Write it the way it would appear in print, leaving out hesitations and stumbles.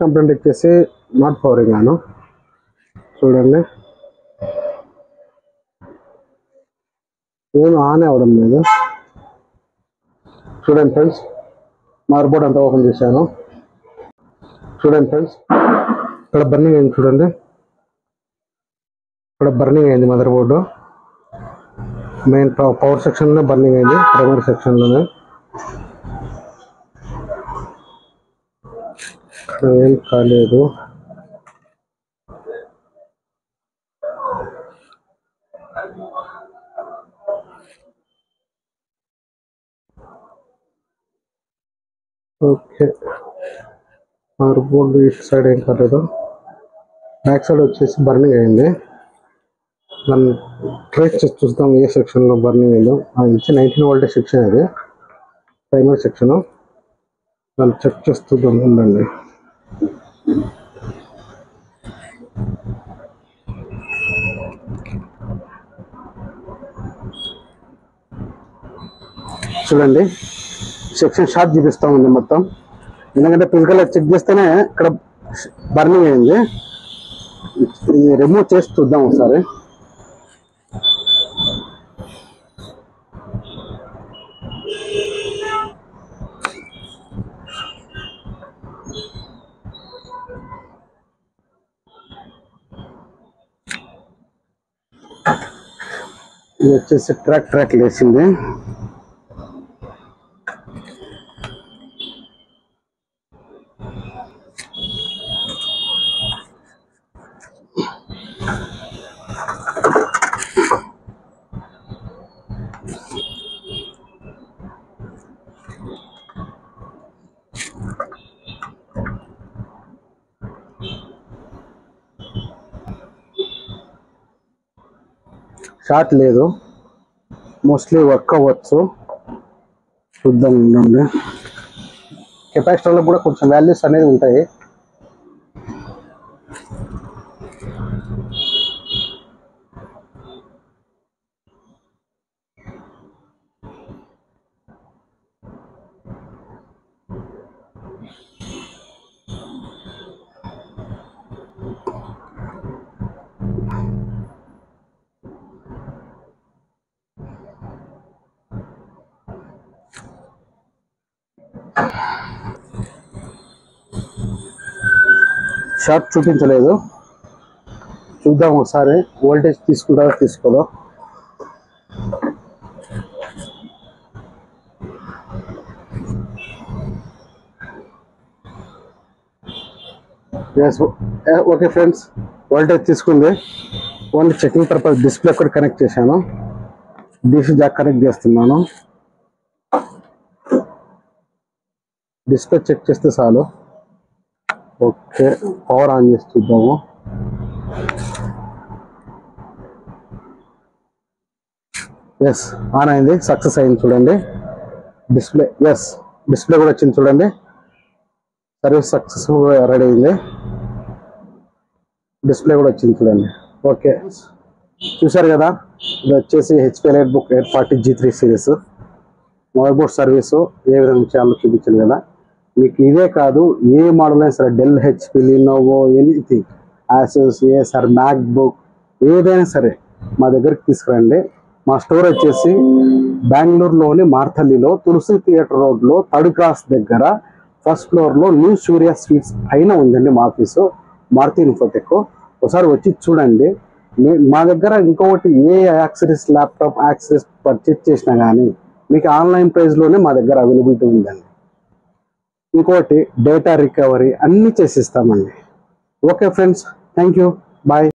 Complaint ఇచ్చేసి not pouring అను చూడండి, ఏమి ఆన్ అవ్వడం లేదు. చూడండి ఫ్రెండ్స్, మదర్ బోర్డ్ అంతా ఓపెన్ చేశాను. చూడండి ఫ్రెండ్స్, ఇక్కడ బర్నింగ్ అయింది. చూడండి, ఇక్కడ బర్నింగ్ అయింది మదర్ బోర్డు. మెయిన్ పవర్ సెక్షన్లో బర్నింగ్ అయింది, ప్రైమరీ సెక్షన్లోనే. ఇక్కడ ఏం కాలేదు. ఓకే, మదర్ బోర్డు ఇటు సైడ్ ఏం కాలేదు. బ్యాక్ సైడ్ వచ్చేసి బర్నింగ్ అయింది. దాన్ని ట్రేస్ చేసి చూస్తాం ఏ సెక్షన్లో బర్నింగ్ అయిందో. అది నుంచి 19 వోల్టేజ్ సెక్షన్, అది ప్రైమరీ సెక్షన్. దాన్ని చెక్ చేస్తూ ఉండండి. చూడండి, సెక్షన్ షార్ట్ చూపిస్తూ ఉంది మొత్తం. ఎందుకంటే ఫిజికల్గా చెక్ చేస్తేనే ఇక్కడ బర్నింగ్ అయింది. ఇది రిమూవ్ చేసి చూద్దాం ఒకసారి. ఇది వచ్చేసి ట్రాక్ లేసింది. షార్ట్ లేదు, మోస్ట్లీ వర్క్ అవ్వచ్చు. చూద్దాం ఉండండి. కెపాసిటర్లో కూడా కొంచెం వాల్యూస్ అనేది ఉంటాయి. షార్ట్ చూపించలేదు, చూద్దాం ఒకసారి. వోల్టేజ్ తీసుకుంటారో తీసుకోదో. ఓకే ఫ్రెండ్స్, వోల్టేజ్ తీసుకుంది. ఓన్లీ చెకింగ్ పర్పస్ డిస్ప్లే కూడా కనెక్ట్ చేశాను. DC జాక్ కనెక్ట్ చేస్తున్నాను. డిస్ప్లే చెక్ చేస్తే చాలు. ఓకే, పవర్ ఆన్ చేసి చూద్దాము. ఎస్, ఆన్ అయింది, సక్సెస్ అయింది. చూడండి డిస్ప్లే, ఎస్ డిస్ప్లే కూడా వచ్చింది. చూడండి, సర్వీస్ సక్సెస్ఫుల్ రెడీ అయింది. డిస్ప్లే కూడా వచ్చింది. చూడండి. ఓకే, చూసారు కదా, ఇది వచ్చేసి HP EliteBook 840 G3 series motherboard service ఏ విధంగా చేయాలో చూపించాను కదా. మీకు ఇదే కాదు, ఏ మోడల్ అయినా సరే, Dell, HP, Lenovo, anything, Asus, Acer, MacBook ఏదైనా సరే మా దగ్గరికి తీసుకురండి. మా స్టోర్ వచ్చేసి బెంగళూరులోని మార్తల్లిలో తులసి థియేటర్ రోడ్లో 3rd క్రాస్ దగ్గర ఫస్ట్ ఫ్లోర్లో న్యూ సూర్య స్వీట్స్ పైన ఉందండి మా ఆఫీసు, మారుతి ఇన్ఫోటెక్. ఒకసారి వచ్చి చూడండి. మా దగ్గర ఇంకొకటి ఏ యాక్సెసరీస్, ల్యాప్టాప్ యాక్సెసరీస్ పర్చేజ్ చేసినా కానీ మీకు ఆన్లైన్ ప్రైస్లోనే మా దగ్గర అవైలబిలిటీ ఉందండి. ఇంకోటి డేటా రికవరీ అన్నీ చేసిస్తామండి. Okay friends, thank you, bye.